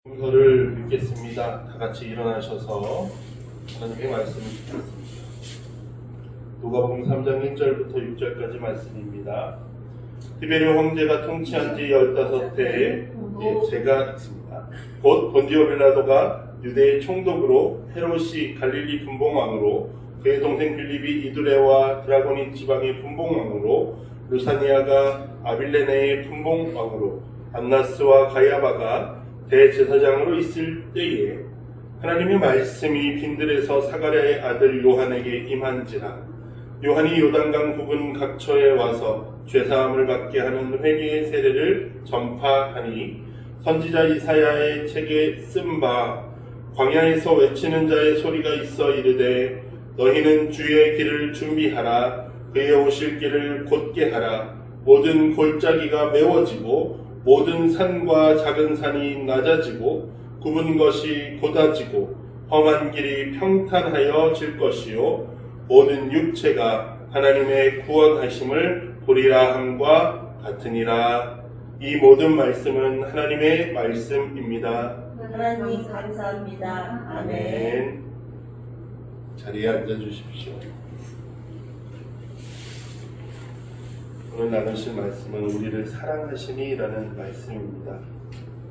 성서를 읽겠습니다. 다 같이 일어나셔서 하나님의 말씀을 듣겠습니다. 누가복음 3장 1절부터 6절까지 말씀입니다. 디베르 황제가 통치한 지 15해 제가 있습니다. 곧 본디오 빌라도가 유대의 총독으로, 헤롯이 갈릴리 분봉왕으로, 그의 동생 빌립이 이두레와 드라고니 지방의 분봉왕으로, 루사니아가 아빌레네의 분봉왕으로, 안나스와 가야바가 대제사장으로 있을 때에 하나님의 말씀이 빈들에서 사가랴의 아들 요한에게 임한지라. 요한이 요단강 부근 각처에 와서 죄사함을 받게 하는 회개의 세례를 전파하니, 선지자 이사야의 책에 쓴 바 광야에서 외치는 자의 소리가 있어 이르되, 너희는 주의 길을 준비하라. 그의 오실 길을 곧게 하라. 모든 골짜기가 메워지고 모든 산과 작은 산이 낮아지고 굽은 것이 곧아지고 험한 길이 평탄하여질 것이요, 모든 육체가 하나님의 구원하심을 보리라 함과 같으니라. 이 모든 말씀은 하나님의 말씀입니다. 하나님 감사합니다. 아멘. 자리에 앉아주십시오. 오늘 나누실 말씀은 우리를 사랑하시니라는 말씀입니다.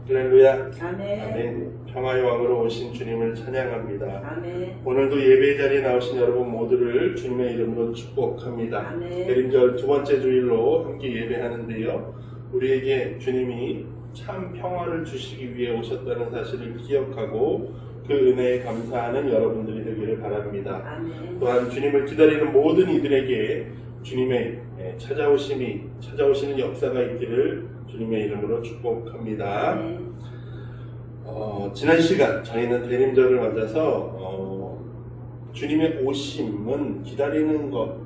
할렐루야. 아멘. 아멘. 평화의 왕으로 오신 주님을 찬양합니다. 아멘. 오늘도 예배 자리에 나오신 여러분 모두를 주님의 이름으로 축복합니다. 아멘. 대림절 두 번째 주일로 함께 예배하는데요, 우리에게 주님이 참 평화를 주시기 위해 오셨다는 사실을 기억하고 그 은혜에 감사하는 여러분들이 되기를 바랍니다. 아멘. 또한 주님을 기다리는 모든 이들에게 주님의 찾아오시는 역사가 있기를 주님의 이름으로 축복합니다. 아멘. 지난 시간 저희는 대림절을 맞아서 주님의 오심은 기다리는 것,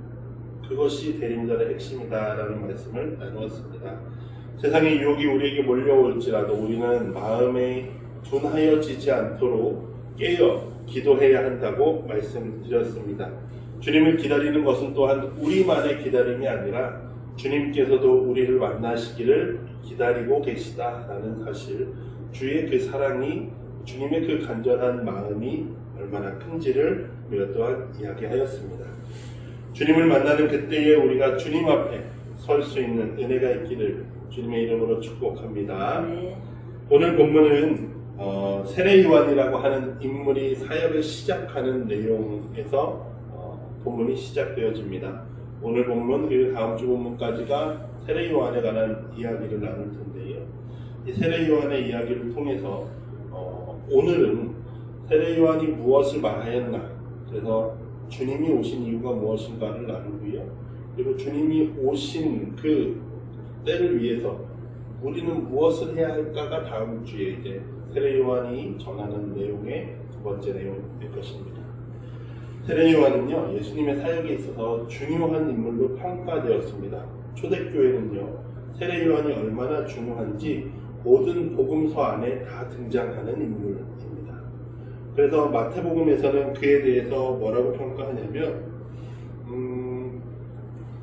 그것이 대림절의 핵심이다라는 말씀을 나누었습니다. 세상의 유혹이 우리에게 몰려올지라도 우리는 마음에 둔하여지지 않도록 깨어 기도해야 한다고 말씀드렸습니다. 주님을 기다리는 것은 또한 우리만의 기다림이 아니라 주님께서도 우리를 만나시기를 기다리고 계시다라는 사실, 주의 그 사랑이, 주님의 그 간절한 마음이 얼마나 큰지를 우리가 또한 이야기하였습니다. 주님을 만나는 그때에 우리가 주님 앞에 설 수 있는 은혜가 있기를 주님의 이름으로 축복합니다. 네. 오늘 본문은 세례 요한이라고 하는 인물이 사역을 시작하는 내용에서 본문이 시작되어집니다. 오늘 본문 그리고 다음 주 본문까지가 세례 요한에 관한 이야기를 나눌 텐데요, 이 세례 요한의 이야기를 통해서 오늘은 세례 요한이 무엇을 말하였나, 그래서 주님이 오신 이유가 무엇인가를 나누고요, 그리고 주님이 오신 그 때를 위해서 우리는 무엇을 해야 할까가 다음 주에 이제 세례 요한이 전하는 내용의 두 번째 내용일 것입니다. 세례 요한은요, 예수님의 사역에 있어서 중요한 인물로 평가되었습니다. 초대교회는요, 세례 요한이 얼마나 중요한지 모든 복음서 안에 다 등장하는 인물입니다. 그래서 마태복음에서는 그에 대해서 뭐라고 평가하냐면,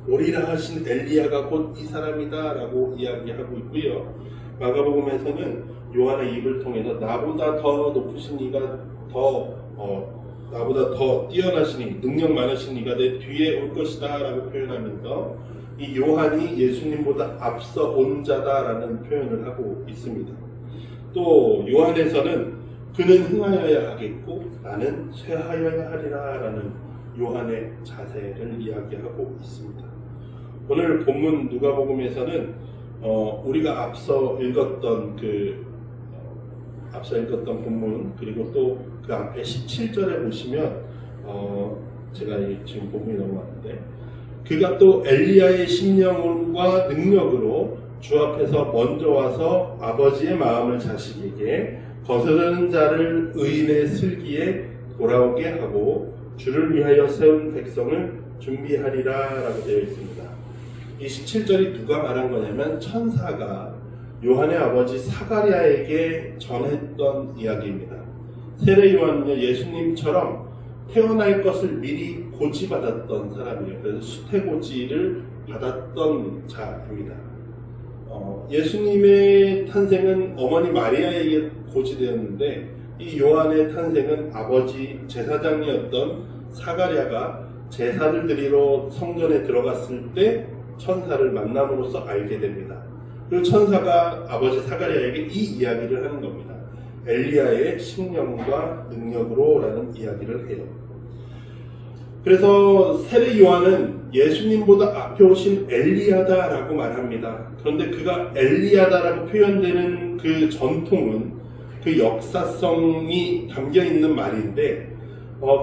오리라 하신 엘리야가 곧 이 사람이다 라고 이야기하고 있고요, 마가복음에서는 요한의 입을 통해서 나보다 더 높으신 이가 나보다 더 뛰어나시니 능력 많으신 이가 내 뒤에 올 것이다 라고 표현하면서 이 요한이 예수님보다 앞서 온 자다라는 표현을 하고 있습니다. 또 요한에서는 그는 흥하여야 하겠고 나는 쇠하여야 하리라 라는 요한의 자세를 이야기하고 있습니다. 오늘 본문 누가복음에서는 우리가 앞서 읽었던 본문, 그리고 또 그 앞에 17절에 보시면 제가 지금 본문이 넘어왔는데, 그가 또 엘리야의 심령과 능력으로 주 앞에서 먼저 와서 아버지의 마음을 자식에게 거스르는 자를 의인의 슬기에 돌아오게 하고 주를 위하여 세운 백성을 준비하리라 라고 되어 있습니다. 이 17절이 누가 말한 거냐면 천사가 요한의 아버지 사가랴에게 전했던 이야기입니다. 세례 요한은요, 예수님처럼 태어날 것을 미리 고지받았던 사람이에요. 그래서 수태고지를 받았던 자입니다. 예수님의 탄생은 어머니 마리아에게 고지되었는데 이 요한의 탄생은 아버지 제사장이었던 사가랴가 제사를 드리러 성전에 들어갔을 때 천사를 만남으로써 알게 됩니다. 그리고 천사가 아버지 사가랴에게 이 이야기를 하는 겁니다. 엘리야의 심령과 능력으로 라는 이야기를 해요. 그래서 세례 요한은 예수님보다 앞에 오신 엘리야다라고 말합니다. 그런데 그가 엘리야다라고 표현되는 그 전통은 그 역사성이 담겨있는 말인데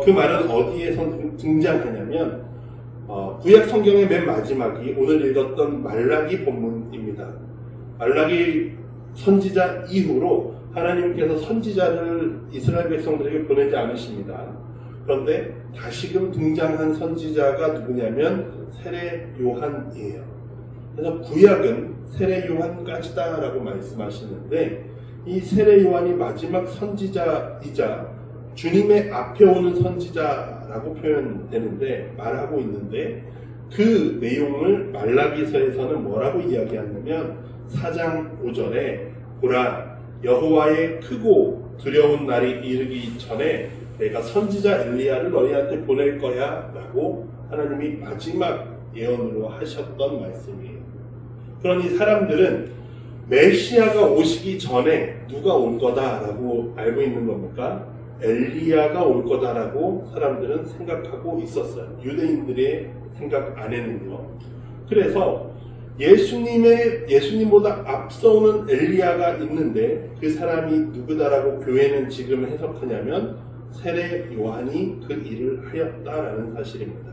그 말은 어디에서 등장하냐면 구약 성경의 맨 마지막이 오늘 읽었던 말라기 본문입니다. 말라기 선지자 이후로 하나님께서 선지자를 이스라엘 백성들에게 보내지 않으십니다. 그런데 다시금 등장한 선지자가 누구냐면 세례 요한이에요. 그래서 구약은 세례 요한까지다라고 말씀하시는데 이 세례 요한이 마지막 선지자이자 주님의 앞에 오는 선지자라고 표현되는데 말하고 있는데 그 내용을 말라기서에서는 뭐라고 이야기하냐면 4장 5절에 보라 여호와의 크고 두려운 날이 이르기 전에 내가 선지자 엘리야를 너희한테 보낼 거야 라고 하나님이 마지막 예언으로 하셨던 말씀이에요. 그러니 사람들은 메시아가 오시기 전에 누가 올 거다라고 알고 있는 겁니까? 엘리야가 올 거다라고 사람들은 생각하고 있었어요. 유대인들의 생각 안에는요. 그래서 예수님보다 앞서오는 엘리야가 있는데 그 사람이 누구다라고 교회는 지금 해석하냐면 세례 요한이 그 일을 하였다라는 사실입니다.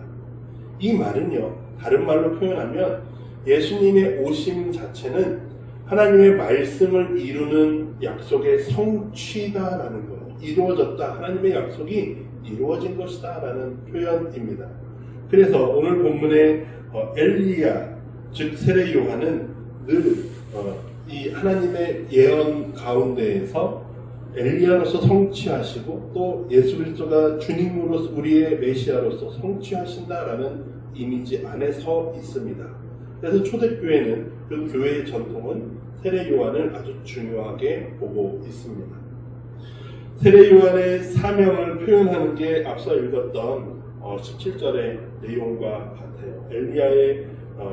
이 말은요, 다른 말로 표현하면 예수님의 오심 자체는 하나님의 말씀을 이루는 약속의 성취다라는 거예요. 이루어졌다. 하나님의 약속이 이루어진 것이다 라는 표현입니다. 그래서 오늘 본문의 엘리야, 즉 세례 요한은 늘 이 하나님의 예언 가운데에서 엘리야로서 성취하시고 또 예수 그리스도가 주님으로서 우리의 메시아로서 성취하신다라는 이미지 안에 서 있습니다. 그래서 초대교회는 그 교회의 전통은 세례 요한을 아주 중요하게 보고 있습니다. 세례 요한의 사명을 표현하는 게 앞서 읽었던 17절의 내용과 같아요. 엘리야의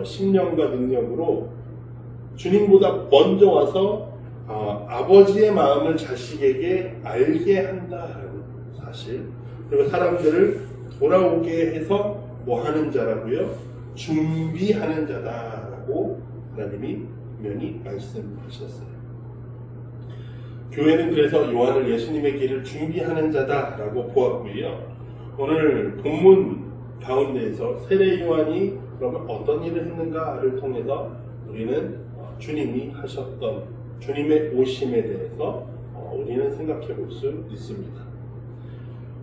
심령과 능력으로 주님보다 먼저 와서 아버지의 마음을 자식에게 알게 한다는 사실, 그리고 사람들을 돌아오게 해서 뭐 하는 자라고요? 준비하는 자다라고 하나님이 분명히 말씀하셨어요. 교회는 그래서 요한을 예수님의 길을 준비하는 자다라고 보았고요. 오늘 본문 가운데에서 세례 요한이 그러면 어떤 일을 했는가를 통해서 우리는 주님이 하셨던 주님의 오심에 대해서 우리는 생각해 볼 수 있습니다.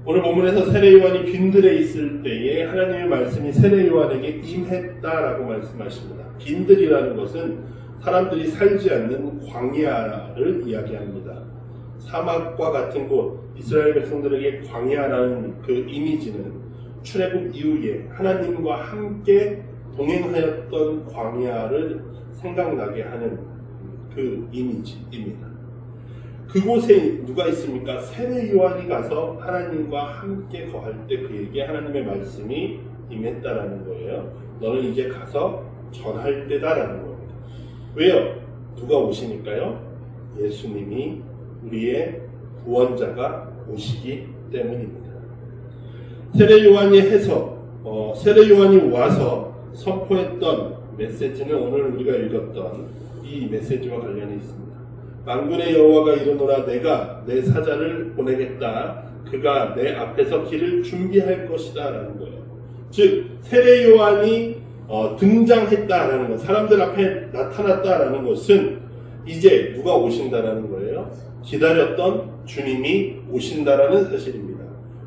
오늘 본문에서 세례 요한이 빈들에 있을 때에 하나님의 말씀이 세례 요한에게 임했다라고 말씀하십니다. 빈들이라는 것은 사람들이 살지 않는 광야를 이야기합니다. 사막과 같은 곳, 이스라엘 백성들에게 광야라는 그 이미지는 출애굽 이후에 하나님과 함께 동행하였던 광야를 생각나게 하는 그 이미지입니다. 그곳에 누가 있습니까? 세례 요한이 가서 하나님과 함께 거할 때 그에게 하나님의 말씀이 임했다라는 거예요. 너는 이제 가서 전할 때다라는 겁니다. 왜요? 누가 오시니까요? 예수님이 우리의 구원자가 오시기 때문입니다. 세례 요한이 세례 요한이 와서 선포했던 메시지는 오늘 우리가 읽었던 이 메시지와 관련이 있습니다. 만군의 여호와가 이르노라 내가 내 사자를 보내겠다. 그가 내 앞에서 길을 준비할 것이다 라는 거예요. 즉 세례 요한이 등장했다라는 것, 사람들 앞에 나타났다라는 것은 이제 누가 오신다라는 거예요? 기다렸던 주님이 오신다라는 사실입니다.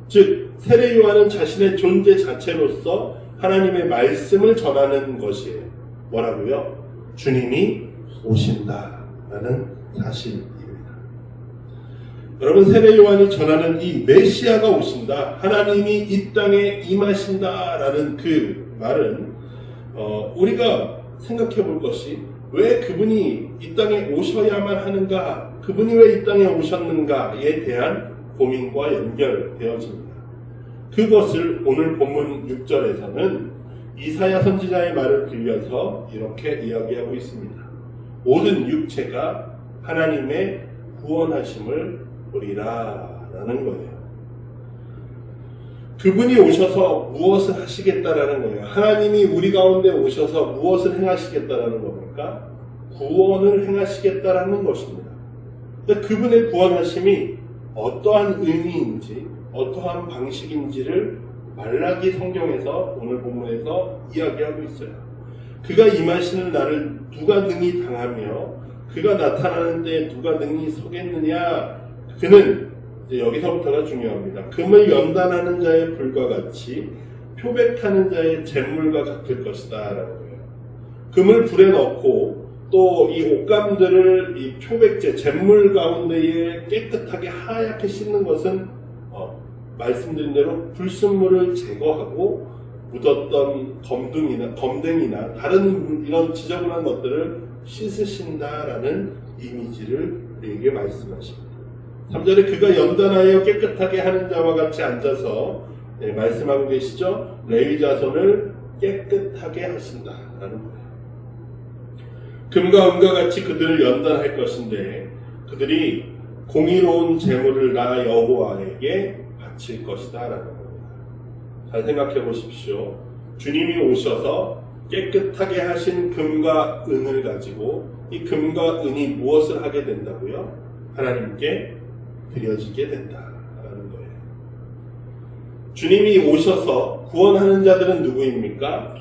즉 세례 요한은 자신의 존재 자체로서 하나님의 말씀을 전하는 것이에요. 뭐라고요? 주님이 오신다라는 사실입니다. 여러분, 세례 요한이 전하는 이 메시아가 오신다, 하나님이 이 땅에 임하신다라는 그 말은 우리가 생각해 볼 것이 왜 그분이 이 땅에 오셔야만 하는가, 그분이 왜 이 땅에 오셨는가에 대한 고민과 연결되어집니다. 그것을 오늘 본문 6절에서는 이사야 선지자의 말을 빌려서 이렇게 이야기하고 있습니다. 모든 육체가 하나님의 구원하심을 보리라 라는 거예요. 그분이 오셔서 무엇을 하시겠다라는 거예요. 하나님이 우리 가운데 오셔서 무엇을 행하시겠다라는 겁니까? 구원을 행하시겠다라는 것입니다. 그분의 구원하심이 어떠한 의미인지, 어떠한 방식인지를 말라기 성경에서 오늘 본문에서 이야기하고 있어요. 그가 임하시는 날을 누가 능히 당하며 그가 나타나는 때 누가 능히 서겠느냐. 그는 여기서부터가 중요합니다. 금을 연단하는 자의 불과 같이 표백하는 자의 잿물과 같을 것이다 라는 거예요. 금을 불에 넣고 또 이 옷감들을 이 표백제, 잿물 가운데에 깨끗하게 하얗게 씻는 것은 말씀드린 대로 불순물을 제거하고 묻었던 검댕이나 다른 이런 지저분한 것들을 씻으신다라는 이미지를 우리에게 말씀하십니다. 3절에 그가 연단하여 깨끗하게 하는 자와 같이 앉아서 말씀하고 계시죠. 레위 자손을 깨끗하게 하신다라는 거예요. 금과 은과 같이 그들을 연단할 것인데 그들이 공의로운 재물을 나 여호와에게 바칠 것이다 라는 겁니다. 잘 생각해 보십시오. 주님이 오셔서 깨끗하게 하신 금과 은을 가지고 이 금과 은이 무엇을 하게 된다고요? 하나님께 드려지게 된다라는 거예요. 주님이 오셔서 구원하는 자들은 누구입니까?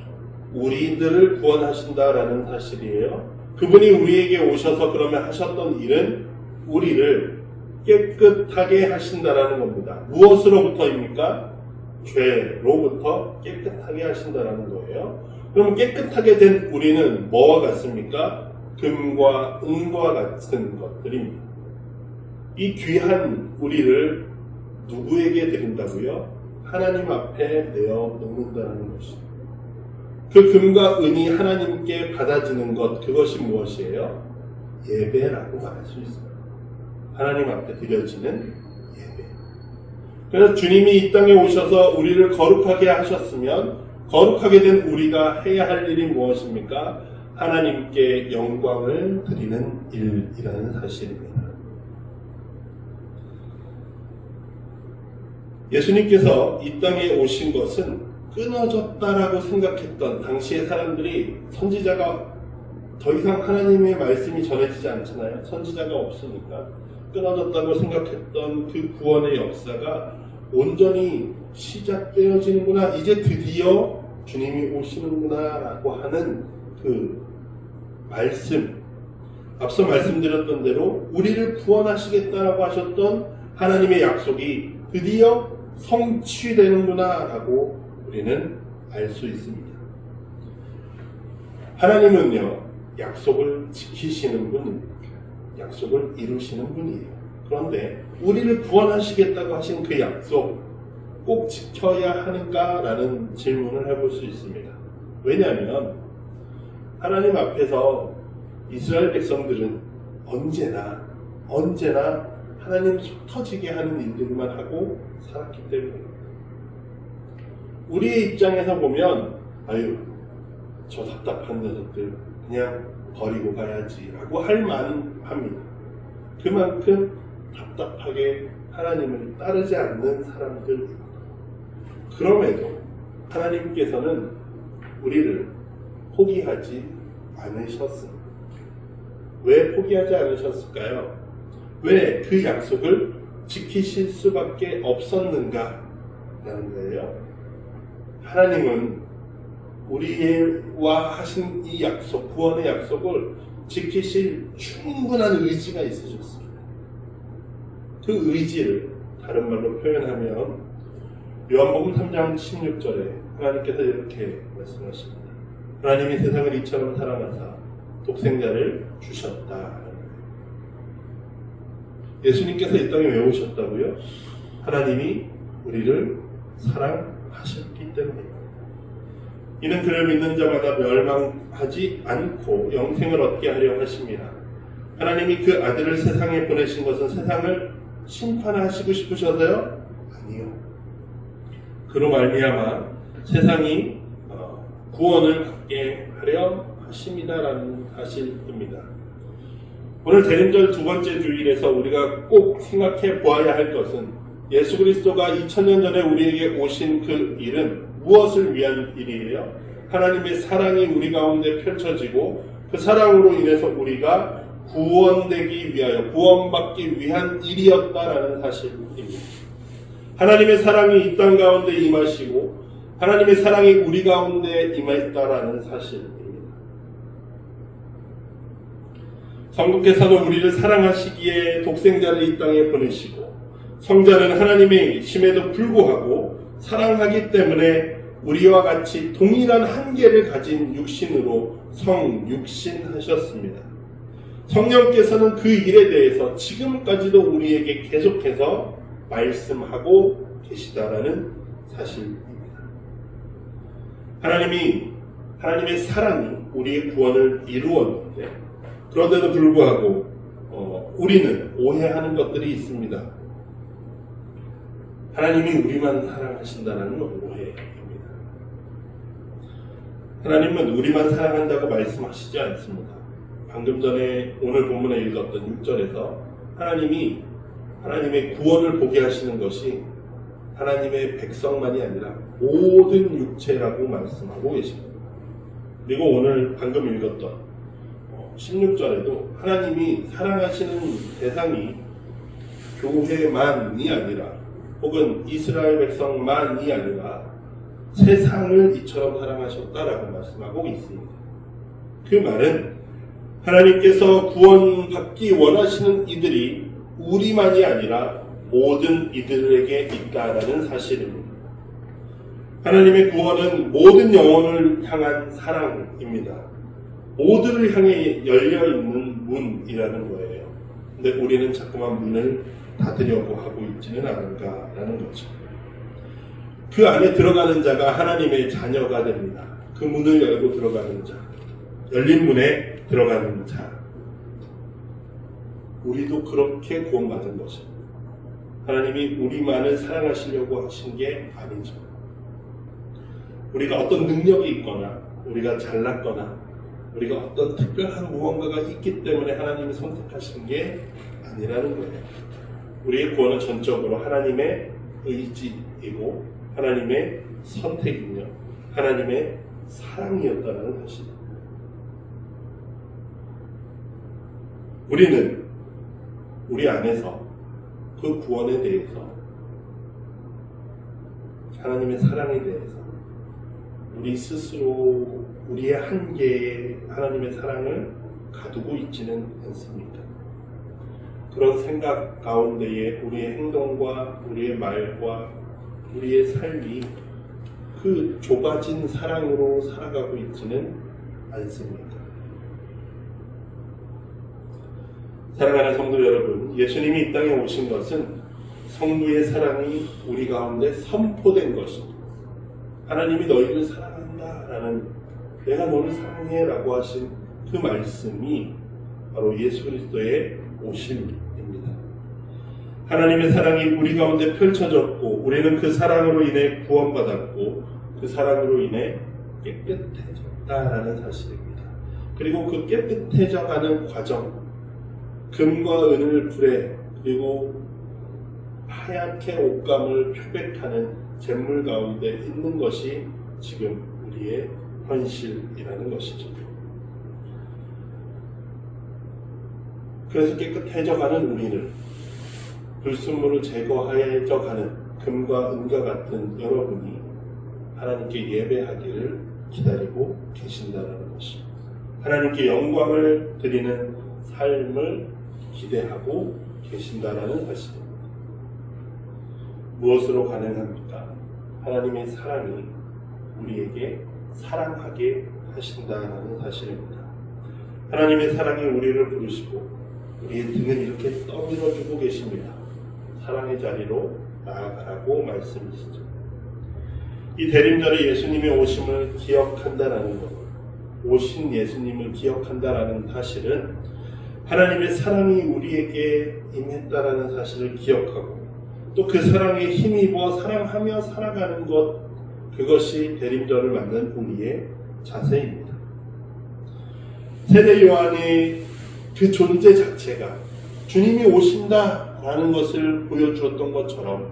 우리들을 구원하신다라는 사실이에요. 그분이 우리에게 오셔서 그러면 하셨던 일은 우리를 깨끗하게 하신다라는 겁니다. 무엇으로부터입니까? 죄로부터 깨끗하게 하신다라는 거예요. 그럼 깨끗하게 된 우리는 뭐와 같습니까? 금과 은과 같은 것들입니다. 이 귀한 우리를 누구에게 드린다고요? 하나님 앞에 내어 놓는다는 것입니다. 그 금과 은이 하나님께 받아지는 것, 그것이 무엇이에요? 예배라고 말할 수 있습니다. 하나님 앞에 드려지는 예배. 그래서 주님이 이 땅에 오셔서 우리를 거룩하게 하셨으면 거룩하게 된 우리가 해야 할 일이 무엇입니까? 하나님께 영광을 드리는 일이라는 사실입니다. 예수님께서 이 땅에 오신 것은 끊어졌다라고 생각했던 당시의 사람들이, 선지자가 더 이상 하나님의 말씀이 전해지지 않잖아요. 선지자가 없으니까 끊어졌다고 생각했던 그 구원의 역사가 온전히 시작되어지는구나, 이제 드디어 주님이 오시는구나 라고 하는 그 말씀, 앞서 말씀드렸던 대로 우리를 구원하시겠다라고 하셨던 하나님의 약속이 드디어 성취되는구나 라고 우리는 알 수 있습니다. 하나님은요, 약속을 지키시는 분입니다. 약속을 이루시는 분이에요. 그런데 우리를 구원하시겠다고 하신 그 약속 꼭 지켜야 하는가라는 질문을 해볼 수 있습니다. 왜냐하면 하나님 앞에서 이스라엘 백성들은 언제나 하나님 속 터지게 하는 일들만 하고 살았기 때문입니다. 우리의 입장에서 보면 아유, 저 답답한 녀석들 그냥 버리고 가야지 라고 할 만합니다. 그만큼 답답하게 하나님을 따르지 않는 사람들입니다. 그럼에도 하나님께서는 우리를 포기하지 않으셨습니다. 왜 포기하지 않으셨을까요? 왜 그 약속을 지키실 수밖에 없었는가 라는 거예요. 하나님은 우리와 하신 이 약속, 구원의 약속을 지키실 충분한 의지가 있으셨습니다. 그 의지를 다른 말로 표현하면 요한복음 3장 16절에 하나님께서 이렇게 말씀하십니다. 하나님이 세상을 이처럼 사랑하사 독생자를 주셨다. 예수님께서 이 땅에 왜 오셨다고요? 하나님이 우리를 사랑하셨기 때문입니다. 이는 그를 믿는 자마다 멸망하지 않고 영생을 얻게 하려 하십니다. 하나님이 그 아들을 세상에 보내신 것은 세상을 심판하시고 싶으셔서요? 아니요. 그로 말미암아 세상이 구원을 받게 하려 하십니다라는 사실입니다. 오늘 대림절 두 번째 주일에서 우리가 꼭 생각해 보아야 할 것은 예수 그리스도가 2000년 전에 우리에게 오신 그 일은 무엇을 위한 일이에요? 하나님의 사랑이 우리 가운데 펼쳐지고 그 사랑으로 인해서 우리가 구원되기 위하여 구원받기 위한 일이었다라는 사실입니다. 하나님의 사랑이 이 땅 가운데 임하시고 하나님의 사랑이 우리 가운데 임했다라는 사실입니다. 성부께서는 우리를 사랑하시기에 독생자를 이 땅에 보내시고 성자는 하나님의 심에도 불구하고 사랑하기 때문에 우리와 같이 동일한 한계를 가진 육신으로 성육신하셨습니다. 성령께서는 그 일에 대해서 지금까지도 우리에게 계속해서 말씀하고 계시다라는 사실입니다. 하나님의 사랑이 우리의 구원을 이루었는데 그런데도 불구하고 우리는 오해하는 것들이 있습니다. 하나님이 우리만 사랑하신다는 오해입니다. 하나님은 우리만 사랑한다고 말씀하시지 않습니다. 방금 전에 오늘 본문에 읽었던 6절에서 하나님의 구원을 보게 하시는 것이 하나님의 백성만이 아니라 모든 육체라고 말씀하고 계십니다. 그리고 오늘 방금 읽었던 16절에도 하나님이 사랑하시는 대상이 교회만이 아니라 혹은 이스라엘 백성만이 아니라 세상을 이처럼 사랑하셨다라고 말씀하고 있습니다. 그 말은 하나님께서 구원받기 원하시는 이들이 우리만이 아니라 모든 이들에게 있다라는 사실입니다. 하나님의 구원은 모든 영혼을 향한 사랑입니다. 모두를 향해 열려있는 문이라는 거예요. 근데 우리는 자꾸만 문을 닫으려고 하고 있지는 않은가라는 거죠. 그 안에 들어가는 자가 하나님의 자녀가 됩니다. 그 문을 열고 들어가는 자, 열린 문에 들어가는 자. 우리도 그렇게 구원받은 것입니다. 하나님이 우리만을 사랑하시려고 하신 게 아니죠. 우리가 어떤 능력이 있거나 우리가 잘났거나 우리가 어떤 특별한 무언가가 있기 때문에 하나님이 선택하신 게 아니라는 거예요. 우리의 구원은 전적으로 하나님의 의지이고 하나님의 선택이며 하나님의 사랑이었다는 사실입니다. 우리는 우리 안에서 그 구원에 대해서 하나님의 사랑에 대해서 우리 스스로 우리의 한계에 하나님의 사랑을 가두고 있지는 않습니다. 그런 생각 가운데에 우리의 행동과 우리의 말과 우리의 삶이 그 좁아진 사랑으로 살아가고 있지는 않습니다. 사랑하는 성도 여러분, 예수님이 이 땅에 오신 것은 성부의 사랑이 우리 가운데 선포된 것입니다. 하나님이 너희를 사랑한다라는, 내가 너를 사랑해 라고 하신 그 말씀이 바로 예수 그리스도의 오심입니다. 하나님의 사랑이 우리 가운데 펼쳐졌고 우리는 그 사랑으로 인해 구원받았고 그 사랑으로 인해 깨끗해졌다라는 사실입니다. 그리고 그 깨끗해져가는 과정, 금과 은을 불에 그리고 하얗게 옷감을 표백하는 잿물 가운데 있는 것이 지금 우리의 현실이라는 것이죠. 그래서 깨끗해져가는 우리는 불순물을 제거해져가는 금과 은과 같은 여러분이 하나님께 예배하기를 기다리고 계신다는 것입니다. 하나님께 영광을 드리는 삶을 기대하고 계신다는 사실입니다. 무엇으로 가능합니까? 하나님의 사랑이 우리에게 사랑하게 하신다는 사실입니다. 하나님의 사랑이 우리를 부르시고 우리의 등을 이렇게 떠밀어주고 계십니다. 사랑의 자리로 나아가라고 말씀이시죠. 이 대림절에 예수님의 오심을 기억한다라는 것, 오신 예수님을 기억한다라는 사실은 하나님의 사랑이 우리에게 임했다라는 사실을 기억하고 또 그 사랑에 힘입어 사랑하며 살아가는 것, 그것이 대림절을 맞는 우리의 자세입니다. 세례 요한의 그 존재 자체가 주님이 오신다라는 것을 보여주었던 것처럼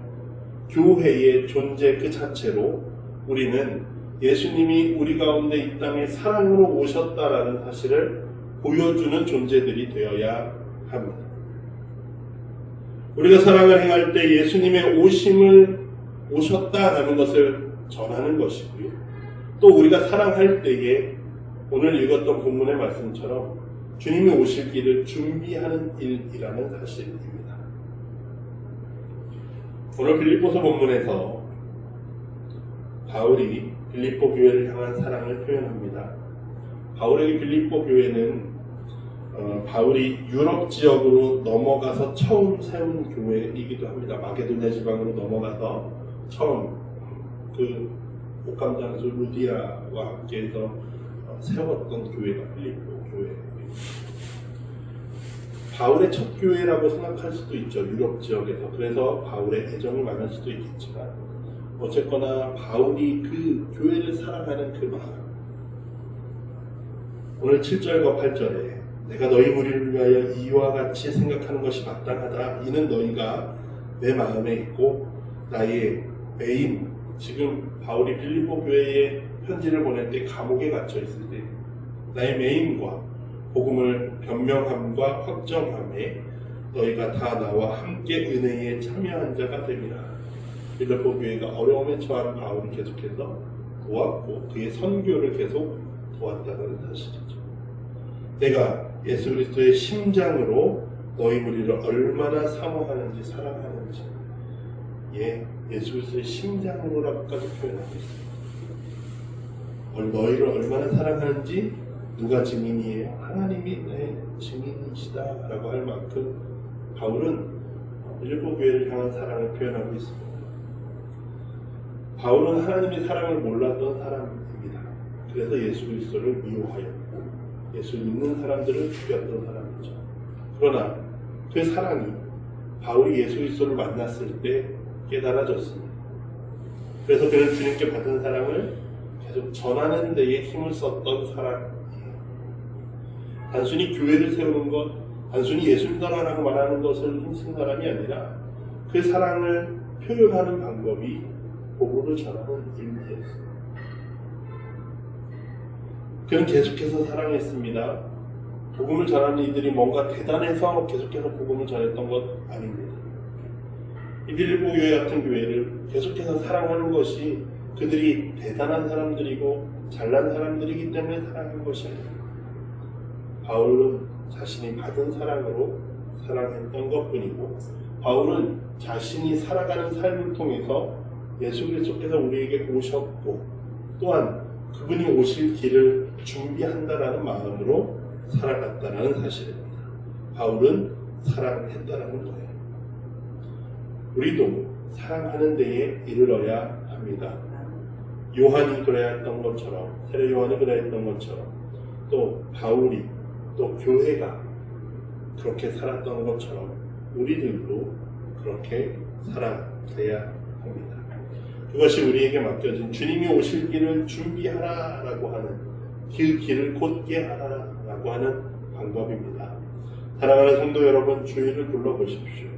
교회의 존재 그 자체로 우리는 예수님이 우리 가운데 이 땅에 사랑으로 오셨다라는 사실을 보여주는 존재들이 되어야 합니다. 우리가 사랑을 행할 때 예수님의 오셨다라는 것을 전하는 것이고요. 또 우리가 사랑할 때에 오늘 읽었던 본문의 말씀처럼 주님이 오실 길을 준비하는 일이라는 사실입니다. 오늘 빌립보서 본문에서 바울이 빌립보 교회를 향한 사랑을 표현합니다. 바울에게 빌립보 교회는 바울이 유럽 지역으로 넘어가서 처음 세운 교회이기도 합니다. 마게도냐 지방으로 넘어가서 처음 그 목감장수 루디아와 함께해서 세웠던 교회가 빌립보 교회입니다. 바울의 첫 교회라고 생각할 수도 있죠. 유럽 지역에서. 그래서 바울의 애정이 많을 수도 있겠지만 어쨌거나 바울이 그 교회를 사랑하는 그 마음, 오늘 7절과 8절에 내가 너희 무리를 위하여 이와 같이 생각하는 것이 마땅하다. 이는 너희가 내 마음에 있고 나의 매임, 지금 바울이 빌립보 교회에 편지를 보낼 때 감옥에 갇혀 있을 때 나의 매임과 복음을 변명함과 확정함에 너희가 다 나와 함께 은혜에 참여한 자가 되리라. 빌립보 교회가 어려움에 처한 바울이 계속해서 도왔고 그의 선교를 계속 도왔다는 사실이죠. 내가 예수 그리스도의 심장으로 너희 무리를 얼마나 사모하는지 사랑하는지, 예수 그리스도의 심장으로라고까지 표현하고 있습니다. 너희를 얼마나 사랑하는지 누가 증인이에요? 하나님이 내 증인이시다라고 할 만큼 바울은 빌립보 교회를 향한 사랑을 표현하고 있습니다. 바울은 하나님의 사랑을 몰랐던 사람입니다. 그래서 예수 그리스도를 미워하였고 예수를 믿는 사람들을 죽였던 사람이죠. 그러나 그 사랑이 바울이 예수 그리스도를 만났을 때 깨달아졌습니다. 그래서 그는 주님께 받은 사랑을 계속 전하는 데에 힘을 썼던 사람이에요. 단순히 교회를 세우는 것, 단순히 예수 믿어라라고 말하는 것을 힘쓴 사람이 아니라 그 사랑을 표현하는 방법이 복음을 전하는 일이었습니다. 그는 계속해서 사랑했습니다. 복음을 전하는 이들이 뭔가 대단해서 계속해서 복음을 전했던 것 아닙니다. 이 빌립보 교회 같은 교회를 계속해서 사랑하는 것이 그들이 대단한 사람들이고 잘난 사람들이기 때문에 사랑한 것이 아닙니다. 바울은 자신이 받은 사랑으로 사랑했던 것뿐이고 바울은 자신이 살아가는 삶을 통해서 예수 그리스도께서 우리에게 오셨고 또한 그분이 오실 길을 준비한다라는 마음으로 살아갔다라는 사실입니다. 바울은 사랑했다라는 거예요. 우리도 사랑하는 데에 이르러야 합니다. 요한이 그래야 했던 것처럼, 세례 요한이 그래야 했던 것처럼, 또 바울이, 또 교회가 그렇게 살았던 것처럼 우리들도 그렇게 살아가야 합니다. 그것이 우리에게 맡겨진 주님이 오실 길을 준비하라라고 하는, 그 길을 곧게 하라라고 하는 방법입니다. 사랑하는 성도 여러분, 주의를 둘러보십시오.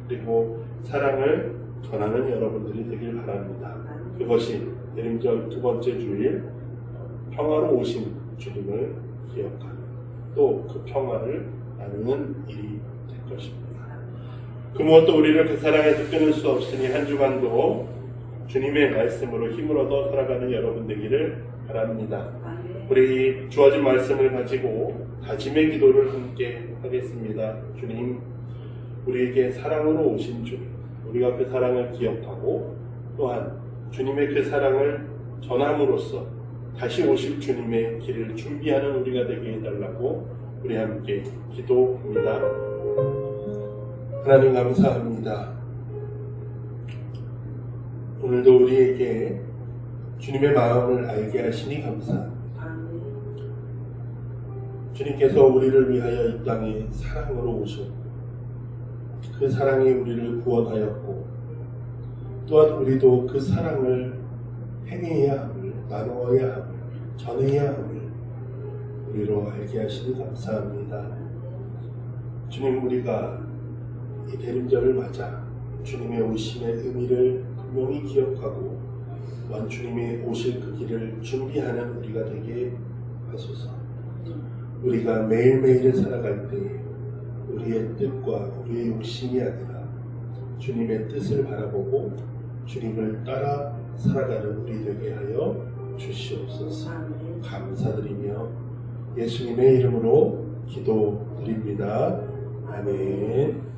그리고 사랑을 전하는 여러분들이 되길 바랍니다. 그것이 대림절 두 번째 주일 평화로 오신 주님을 기억하는, 또 그 평화를 나누는 일이 될 것입니다. 그 무엇도 우리를 그 사랑에서 끊을 수 없으니 한 주간도 주님의 말씀으로 힘을 얻어 살아가는 여러분 되기를 바랍니다. 우리 주어진 말씀을 가지고 다짐의 기도를 함께 하겠습니다. 주님, 우리에게 사랑으로 오신 주님, 우리가 그 사랑을 기억하고 또한 주님의 그 사랑을 전함으로써 다시 오실 주님의 길을 준비하는 우리가 되게 해달라고 우리 함께 기도합니다. 하나님 감사합니다. 오늘도 우리에게 주님의 마음을 알게 하시니 감사합니다. 아멘. 주님께서 우리를 위하여 이 땅에 사랑으로 오셨고 그 사랑이 우리를 구원하였고 또한 우리도 그 사랑을 행해야 함을, 나누어야 함을, 전해야 함을 우리로 알게 하시니 감사합니다. 주님, 우리가 이 대림절을 맞아 주님의 오심의 의미를 분명히 기억하고 또한 주님이 오실 그 길을 준비하는 우리가 되게 하소서. 우리가 매일매일을 살아갈 때 우리의 뜻과 우리의 욕심이 아니라 주님의 뜻을 바라보고 주님을 따라 살아가는 우리 되게 하여 주시옵소서. 아멘. 감사드리며 예수님의 이름으로 기도드립니다. 아멘.